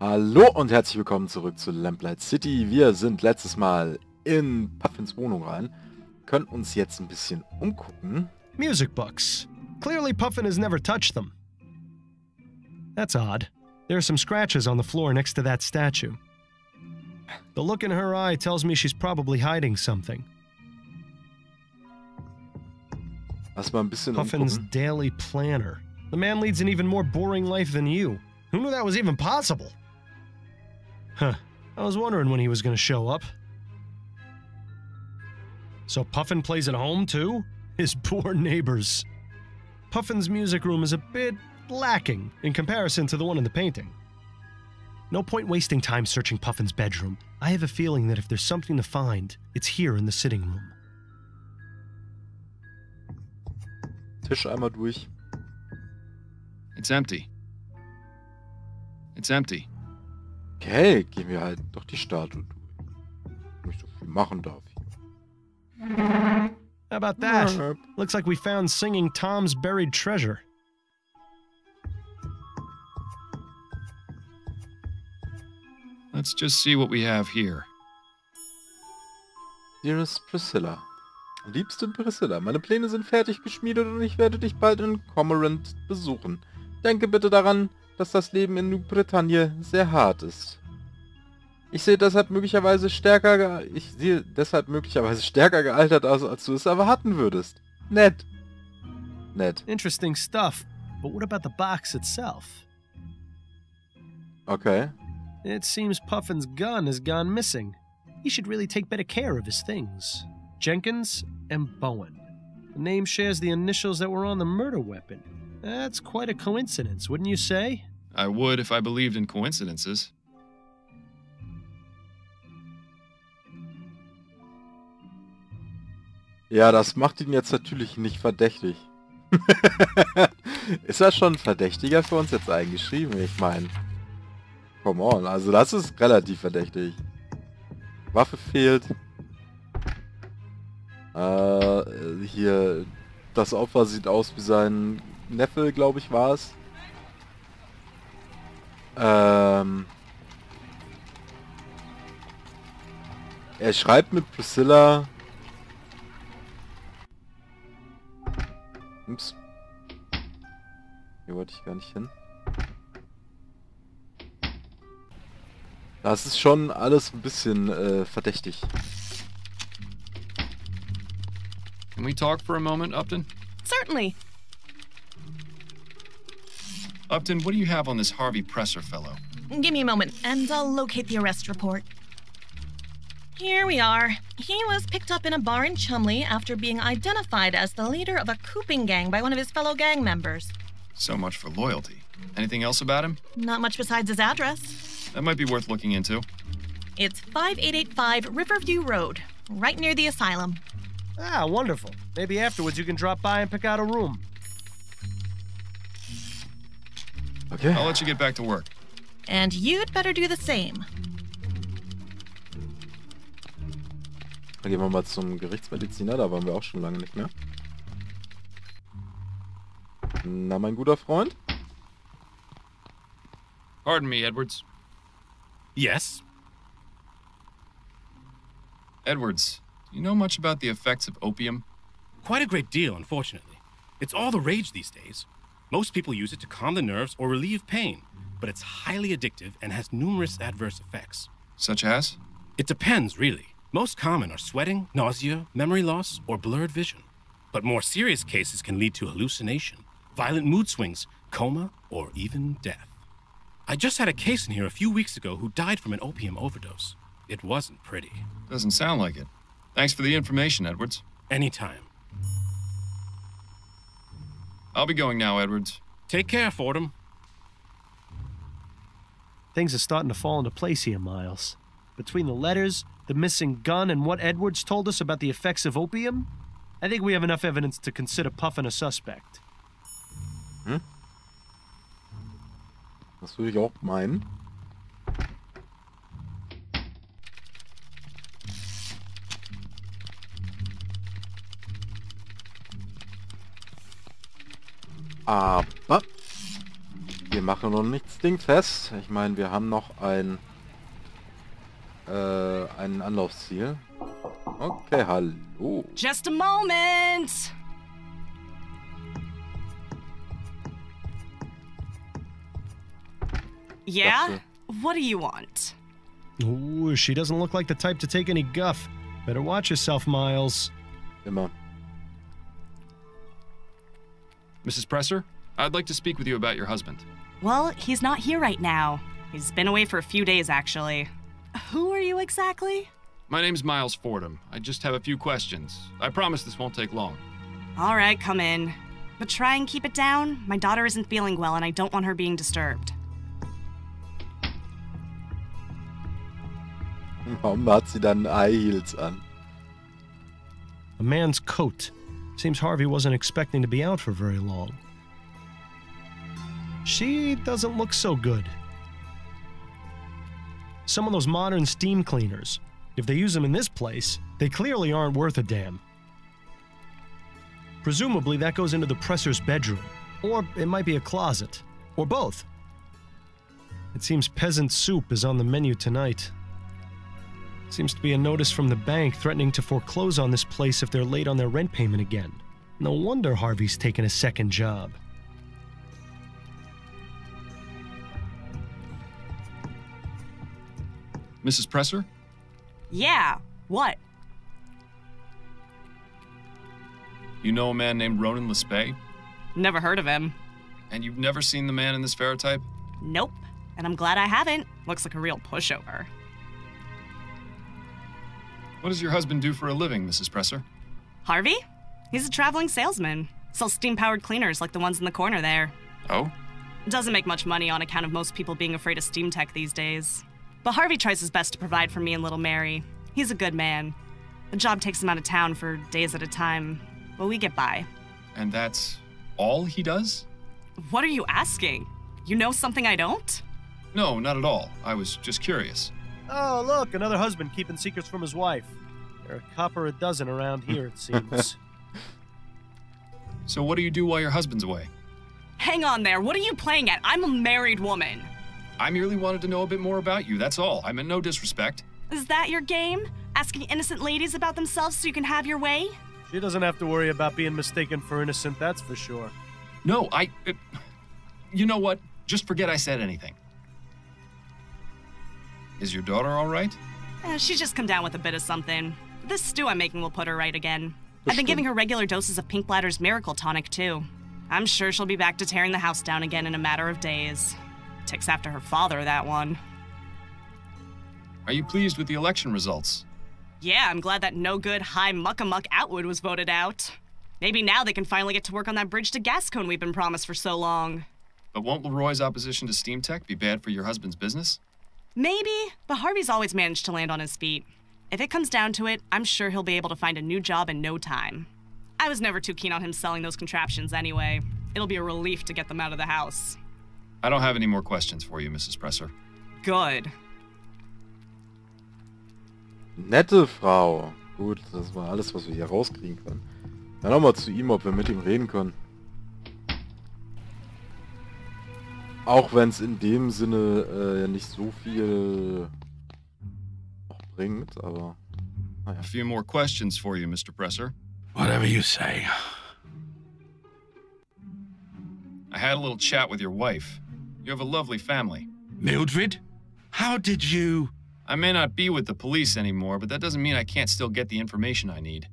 Hallo und herzlich willkommen zurück zu Lamplight City. Wir sind letztes Mal in Puffins Wohnung rein, können uns jetzt ein bisschen umgucken. Music books. Clearly Puffin has never touched them. That's odd. There are some scratches on the floor next to that statue. The look in her eye tells me she's probably hiding something. Lass mal ein bisschen Puffin's umgucken. daily planner. The man leads an even more boring life than you. Who knew that was even possible? Huh. I was wondering when he was going to show up. So Puffin plays at home, too? His poor neighbors. Puffin's music room is a bit lacking in comparison to the one in the painting. No point wasting time searching Puffin's bedroom. I have a feeling that if there's something to find, it's here in the sitting room. Tisch einmal durch. It's empty. It's empty. Okay, gehen wir halt doch die Statue durch. Nicht so viel machen darf hier. How about that? Looks like we found singing Tom's buried treasure. Let's just see what we have here. Dearest Priscilla. Liebste Priscilla, meine Pläne sind fertig geschmiedet und ich werde dich bald in Cormorant besuchen. Denke bitte daran, dass das Leben in New-Bretagne sehr hart ist. Ich sehe deshalb möglicherweise stärker gealtert aus, als du es erwarten würdest. Nett. Nett. Interesting stuff, but what about the box itself? Okay. It seems Puffin's gun has gone missing. He should really take better care of his things. Jenkins and Bowen. The name shares the initials that were on the murder weapon. That's quite a coincidence, wouldn't you say? I would if I believed in coincidences. Ja, das macht ihn jetzt natürlich nicht verdächtig. Ist er schon verdächtiger für uns jetzt eingeschrieben? Ich meine, come on, also das ist relativ verdächtig. Waffe fehlt. Hier, das Opfer sieht aus wie sein Neffe, glaube ich, war es. Er schreibt mit Priscilla. Ups. Hier wollte ich gar nicht hin. Das ist schon alles ein bisschen verdächtig. Can we talk for a moment, Upton? Certainly. Upton, what do you have on this Harvey Presser fellow? Give me a moment, and I'll locate the arrest report. Here we are. He was picked up in a bar in Chumley after being identified as the leader of a cooping gang by one of his fellow gang members. So much for loyalty. Anything else about him? Not much besides his address. That might be worth looking into. It's 5885 Riverview Road, right near the asylum. Ah, wonderful. Maybe afterwards you can drop by and pick out a room. Okay. I'll let you get back to work. And you'd better do the same. Dann gehen wir mal zum Gerichtsmediziner, da waren wir auch schon lange nicht mehr. Na, mein guter Freund? Pardon me, Edwards. Yes? Edwards, do you know much about the effects of opium? Quite a great deal, unfortunately. It's all the rage these days. Most people use it to calm the nerves or relieve pain, but it's highly addictive and has numerous adverse effects. Such as? It depends, really. Most common are sweating, nausea, memory loss, or blurred vision. But more serious cases can lead to hallucination, violent mood swings, coma, or even death. I just had a case in here a few weeks ago who died from an opium overdose. It wasn't pretty. Doesn't sound like it. Thanks for the information, Edwards. Anytime. I'll be going now, Edwards. Take care, Fordham. Things are starting to fall into place here, Miles. Between the letters, the missing gun, and what Edwards told us about the effects of opium, I think we have enough evidence to consider Puffin a suspect. Hm? Das würde ich auch meinen. Aber Wir machen noch nichts dingfest. Ich meine, wir haben noch ein Anlaufziel. Okay, hallo. Just a moment! Yeah? What do you want? Ooh, she doesn't look like the type to take any guff. Better watch yourself, Miles. Immer. Mrs. Presser, I'd like to speak with you about your husband. Well, he's not here right now. He's been away for a few days, actually. Who are you exactly? My name's Miles Fordham. I just have a few questions. I promise this won't take long. All right, come in. But try and keep it down. My daughter isn't feeling well, and I don't want her being disturbed. Warum hat sie dann High Heels an? A man's coat. Seems Harvey wasn't expecting to be out for very long. She doesn't look so good. Some of those modern steam cleaners, if they use them in this place, they clearly aren't worth a damn. Presumably that goes into the presser's bedroom, or it might be a closet, or both. It seems peasant soup is on the menu tonight. Seems to be a notice from the bank threatening to foreclose on this place if they're late on their rent payment again. No wonder Harvey's taken a second job. Mrs. Presser? Yeah, what? You know a man named Ronan Lespay? Never heard of him. And you've never seen the man in this ferrotype? Nope. And I'm glad I haven't. Looks like a real pushover. What does your husband do for a living, Mrs. Presser? Harvey? He's a traveling salesman. Sells steam-powered cleaners like the ones in the corner there. Oh? Doesn't make much money on account of most people being afraid of steam tech these days. But Harvey tries his best to provide for me and little Mary. He's a good man. The job takes him out of town for days at a time, but we get by. And that's all he does? What are you asking? You know something I don't? No, not at all. I was just curious. Oh, look, another husband keeping secrets from his wife. There are a copper a dozen around here, it seems. So what do you do while your husband's away? Hang on there, what are you playing at? I'm a married woman. I merely wanted to know a bit more about you, that's all. I meant no disrespect. Is that your game? Asking innocent ladies about themselves so you can have your way? She doesn't have to worry about being mistaken for innocent, that's for sure. No, you know what? Just forget I said anything. Is your daughter all right? She's just come down with a bit of something. This stew I'm making will put her right again. I've been giving her regular doses of Pink Bladder's Miracle Tonic, too. I'm sure she'll be back to tearing the house down again in a matter of days. Ticks after her father, that one. Are you pleased with the election results? Yeah, I'm glad that no-good high muck-a-muck Outwood was voted out. Maybe now they can finally get to work on that bridge to Gascon we've been promised for so long. But won't Leroy's opposition to Steam Tech be bad for your husband's business? Maybe, but Harvey's always managed to land on his feet. If it comes down to it, I'm sure he'll be able to find a new job in no time. I was never too keen on him selling those contraptions anyway. It'll be a relief to get them out of the house. I don't have any more questions for you, Mrs. Presser. Good. Nette Frau. Gut, das war alles, was wir hier rauskriegen können. Dann nochmal zu ihm, ob wir mit ihm reden können. Auch wenn es in dem Sinne ja nicht so viel noch bringt, aber naja. A few more questions for you, Mr. Presser. Whatever you say. I had a little chat with your wife. You have a lovely family. Mildred? How did you... I may not be with the police anymore, but that doesn't mean I can't still get the information I need.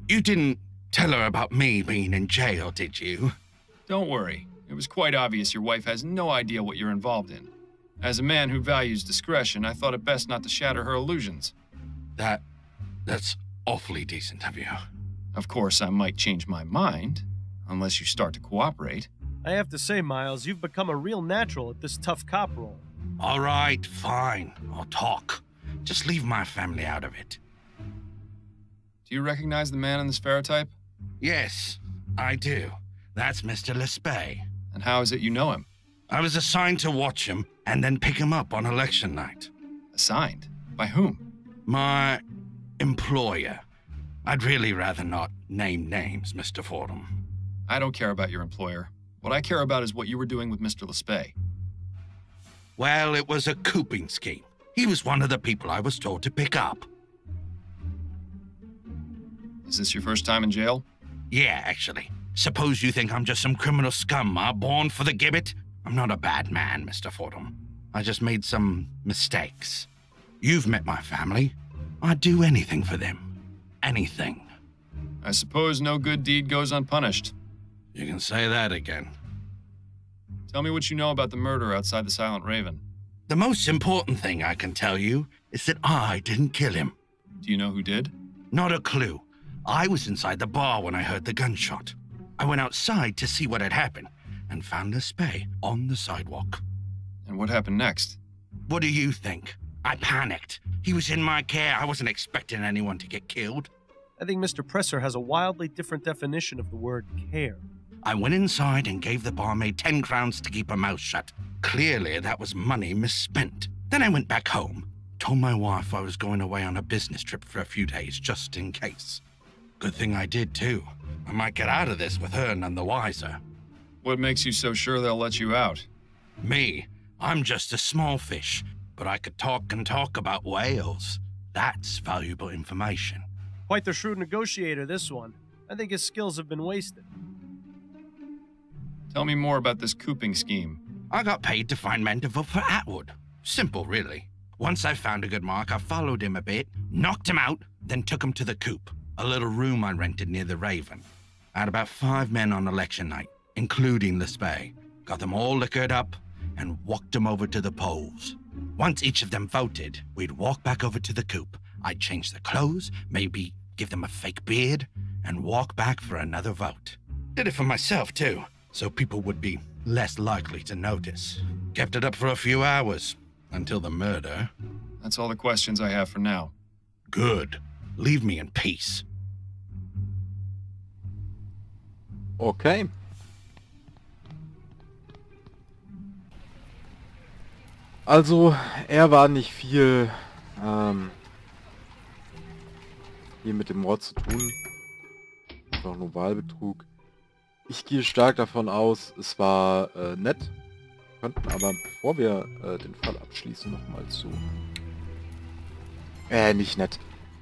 You didn't tell her about me being in jail, did you? Don't worry. It was quite obvious your wife has no idea what you're involved in. As a man who values discretion, I thought it best not to shatter her illusions. That's awfully decent of you. Of course, I might change my mind, unless you start to cooperate. I have to say, Miles, you've become a real natural at this tough cop role. All right, fine. I'll talk. Just leave my family out of it. Do you recognize the man in this ferrotype? Yes, I do. That's Mr. Lespay. And how is it you know him? I was assigned to watch him and then pick him up on election night. Assigned? By whom? My employer. I'd really rather not name names, Mr. Fordham. I don't care about your employer. What I care about is what you were doing with Mr. Lespay. Well, it was a cooping scheme. He was one of the people I was told to pick up. Is this your first time in jail? Yeah, actually. Suppose you think I'm just some criminal scum, born for the gibbet? I'm not a bad man, Mr. Fordham. I just made some mistakes. You've met my family. I'd do anything for them. Anything. I suppose no good deed goes unpunished. You can say that again. Tell me what you know about the murder outside the Silent Raven. The most important thing I can tell you is that I didn't kill him. Do you know who did? Not a clue. I was inside the bar when I heard the gunshot. I went outside to see what had happened and found the spay on the sidewalk. And what happened next? What do you think? I panicked. He was in my care. I wasn't expecting anyone to get killed. I think Mr. Presser has a wildly different definition of the word care. I went inside and gave the barmaid 10 crowns to keep her mouth shut. Clearly, that was money misspent. Then I went back home, told my wife I was going away on a business trip for a few days, just in case. Good thing I did, too. I might get out of this with her none the wiser. What makes you so sure they'll let you out? Me? I'm just a small fish, but I could talk and talk about whales. That's valuable information. Quite the shrewd negotiator, this one. I think his skills have been wasted. Tell me more about this cooping scheme. I got paid to find men to vote for Atwood. Simple, really. Once I found a good mark, I followed him a bit, knocked him out, then took him to the coop, a little room I rented near the Raven. I had about 5 men on election night, including the spay. Got them all liquored up and walked them over to the polls. Once each of them voted, we'd walk back over to the coop. I'd change their clothes, maybe give them a fake beard, and walk back for another vote. Did it for myself, too, so people would be less likely to notice. Kept it up for a few hours, until the murder. That's all the questions I have for now. Good. Leave me in peace. Okay. Also, war nicht viel hier mit dem Mord zu tun. Das war auch nur Wahlbetrug. Ich gehe stark davon aus, es war nett. Wir könnten aber, bevor wir den Fall abschließen, nochmal zu... nicht nett.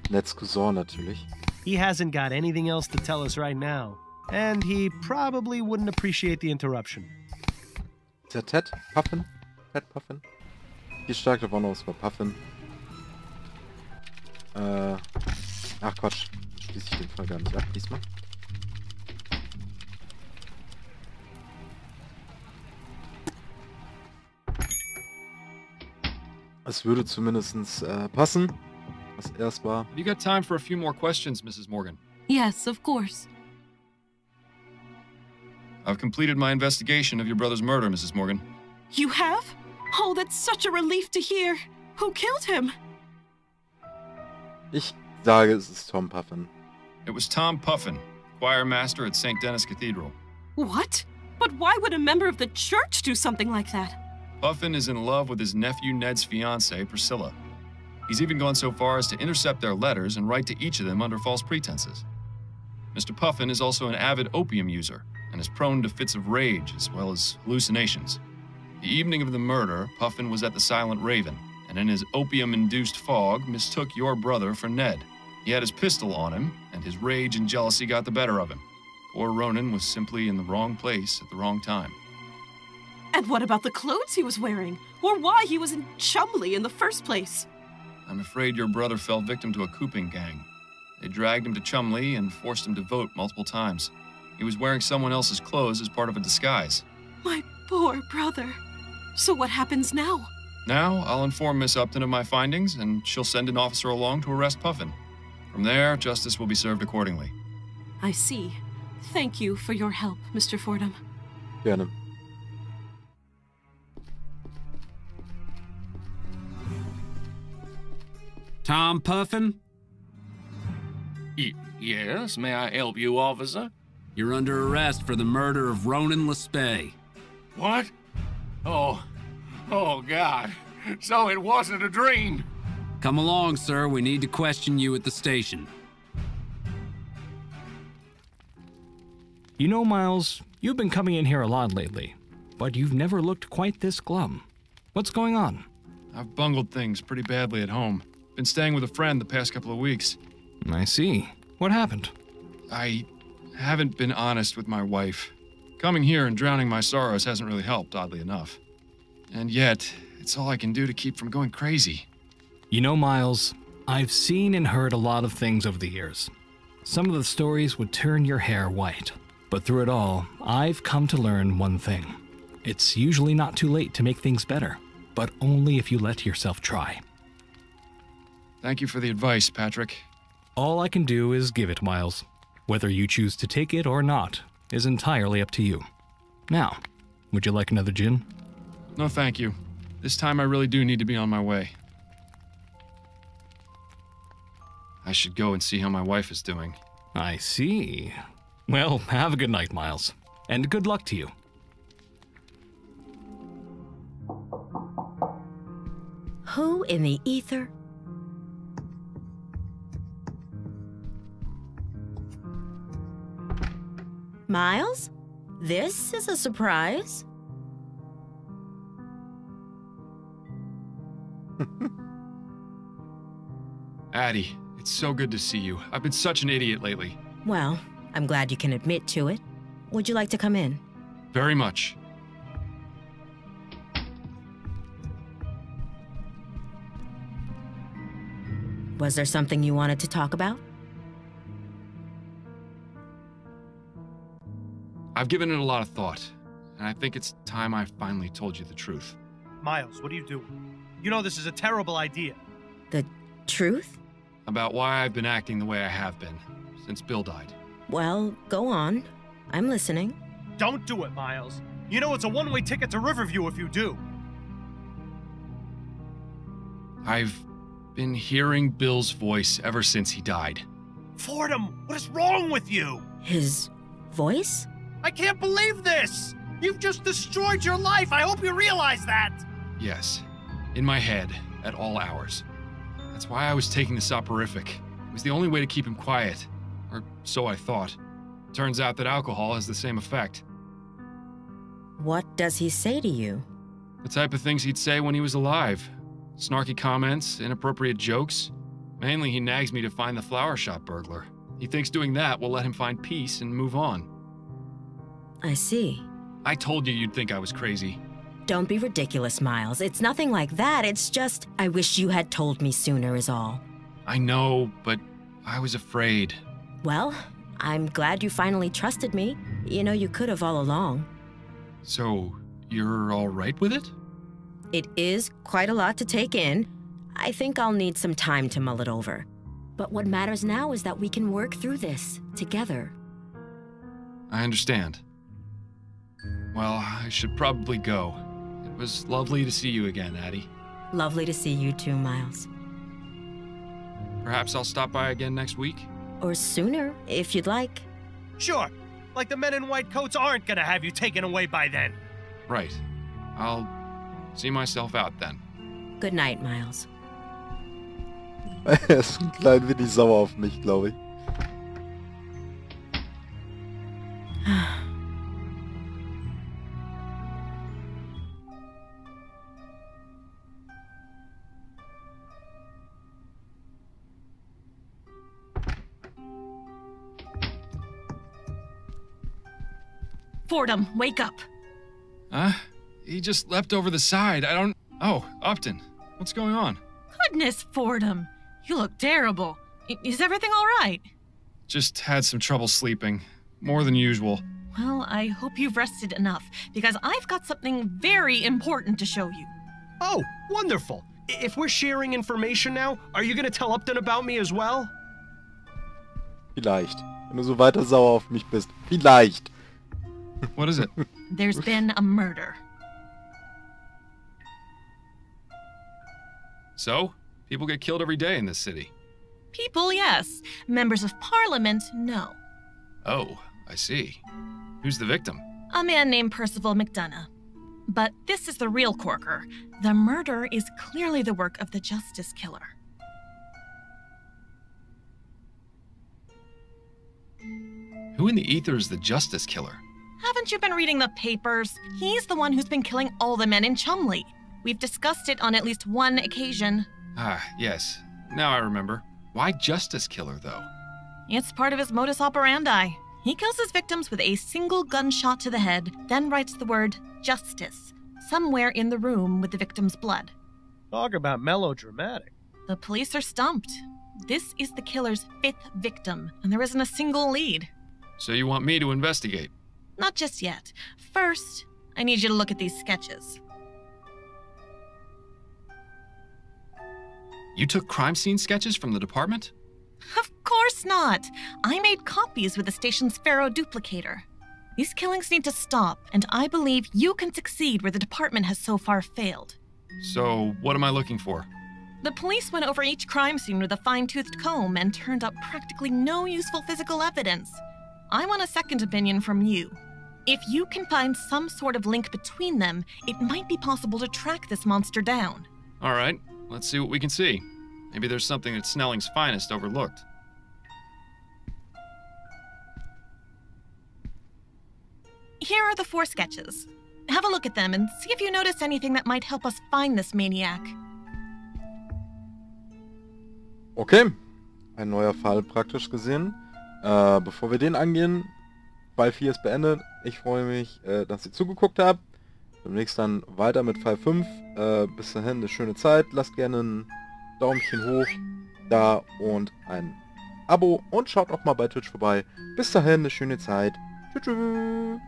Nets Cousin natürlich. He hasn't got anything else to tell us right now. And he probably wouldn't appreciate the interruption. Ist der Ted Puffin? Ted Puffin? Ich gehe stark davon aus, es war Puffin. Ach Quatsch. Schließe ich den Fall gar nicht ab diesmal. Es würde zumindest passen, was erst war. Have you got time for a few more questions, Mrs. Morgan? Yes, of course. I've completed my investigation of your brother's murder, Mrs. Morgan. You have? Oh, that's such a relief to hear. Who killed him? Ich sage, es ist Tom Puffin. It was Tom Puffin, choir master at St. Denis Cathedral. What? But why would a member of the church do something like that? Puffin is in love with his nephew Ned's fiancée, Priscilla. He's even gone so far as to intercept their letters and write to each of them under false pretenses. Mr. Puffin is also an avid opium user and is prone to fits of rage as well as hallucinations. The evening of the murder, Puffin was at the Silent Raven, and in his opium-induced fog mistook your brother for Ned. He had his pistol on him, and his rage and jealousy got the better of him. Poor Ronan was simply in the wrong place at the wrong time. And what about the clothes he was wearing? Or why he was in Chumley in the first place? I'm afraid your brother fell victim to a cooping gang. They dragged him to Chumley and forced him to vote multiple times. He was wearing someone else's clothes as part of a disguise. My poor brother. So what happens now? Now, I'll inform Miss Upton of my findings, and she'll send an officer along to arrest Puffin. From there, justice will be served accordingly. I see. Thank you for your help, Mr. Fordham. Gerne. Tom Puffin? Yes, may I help you, officer? You're under arrest for the murder of Ronan Lespay. What? Oh, God. So it wasn't a dream. Come along, sir. We need to question you at the station. You know, Miles, you've been coming in here a lot lately, but you've never looked quite this glum. What's going on? I've bungled things pretty badly at home. Been staying with a friend the past couple of weeks. I see. What happened? I haven't been honest with my wife. Coming here and drowning my sorrows hasn't really helped, oddly enough. And yet, it's all I can do to keep from going crazy. You know, Miles, I've seen and heard a lot of things over the years. Some of the stories would turn your hair white. But through it all, I've come to learn one thing. It's usually not too late to make things better, but only if you let yourself try. Thank you for the advice, Patrick. All I can do is give it, Miles. Whether you choose to take it or not is entirely up to you. Now, would you like another gin? No, thank you. This time I really do need to be on my way. I should go and see how my wife is doing. I see. Well, have a good night, Miles. And good luck to you. Who in the ether? Miles? This is a surprise. Addie, it's so good to see you. I've been such an idiot lately. Well, I'm glad you can admit to it. Would you like to come in? Very much. Was there something you wanted to talk about? I've given it a lot of thought, and I think it's time I finally told you the truth. Miles, what are you doing? You know this is a terrible idea. The truth? About why I've been acting the way I have been, since Bill died. Well, go on. I'm listening. Don't do it, Miles. You know it's a one-way ticket to Riverview if you do. I've been hearing Bill's voice ever since he died. Fordham, what is wrong with you? His voice? I can't believe this! You've just destroyed your life! I hope you realize that! Yes, in my head, at all hours. That's why I was taking the soporific. It was the only way to keep him quiet. Or so I thought. Turns out that alcohol has the same effect. What does he say to you? The type of things he'd say when he was alive. Snarky comments, inappropriate jokes. Mainly he nags me to find the flower shop burglar. He thinks doing that will let him find peace and move on. I see. I told you you'd think I was crazy. Don't be ridiculous, Miles. It's nothing like that. It's just, I wish you had told me sooner is all. I know, but I was afraid. Well, I'm glad you finally trusted me. You know, you could have all along. So, you're all right with it? It is quite a lot to take in. I think I'll need some time to mull it over. But what matters now is that we can work through this together. I understand. Well, I should probably go. It was lovely to see you again, Addie. Lovely to see you too, Miles. Perhaps I'll stop by again next week? Or sooner, if you'd like. Sure. Like the men in white coats aren't gonna have you taken away by then. Right. I'll see myself out then. Good night, Miles. Er ist ein klein wenig sauer auf mich, glaube ich. Fordham, wake up. He just leapt over the side. I don't... Oh, Upton. What's going on? Goodness, Fordham. You look terrible. Is everything all right? Just had some trouble sleeping. More than usual. Well, I hope you've rested enough, because I've got something very important to show you. Oh, wonderful. If we're sharing information now, are you gonna tell Upton about me as well? Vielleicht. Wenn du so weiter sauer auf mich bist. Vielleicht. What is it? There's been a murder. So? People get killed every day in this city. People, yes. Members of Parliament, no. Oh, I see. Who's the victim? A man named Percival McDonough. But this is the real corker. The murder is clearly the work of the Justice Killer. Who in the ether is the Justice Killer? Haven't you been reading the papers? He's the one who's been killing all the men in Chumley. We've discussed it on at least one occasion. Ah, yes. Now I remember. Why Justice Killer, though? It's part of his modus operandi. He kills his victims with a single gunshot to the head, then writes the word justice somewhere in the room with the victim's blood. Talk about melodramatic. The police are stumped. This is the killer's 5th victim, and there isn't a single lead. So you want me to investigate? Not just yet. First, I need you to look at these sketches. You took crime scene sketches from the department? Of course not. I made copies with the station's Pharaoh duplicator. These killings need to stop, and I believe you can succeed where the department has so far failed. So, what am I looking for? The police went over each crime scene with a fine-toothed comb and turned up practically no useful physical evidence. I want a second opinion from you. If you can find some sort of link between them, it might be possible to track this monster down. All right, let's see what we can see. Maybe there's something that Snelling's finest overlooked. Here are the 4 sketches. Have a look at them and see if you notice anything that might help us find this maniac. Okay, ein neuer Fall praktisch gesehen. Bevor wir den angehen, Fall 4 ist beendet. Ich freue mich, dass ihr zugeguckt habt. Demnächst dann weiter mit Fall 5. Bis dahin eine schöne Zeit. Lasst gerne ein Daumenchen hoch da und ein Abo und schaut auch mal bei Twitch vorbei. Bis dahin eine schöne Zeit. Tschüss.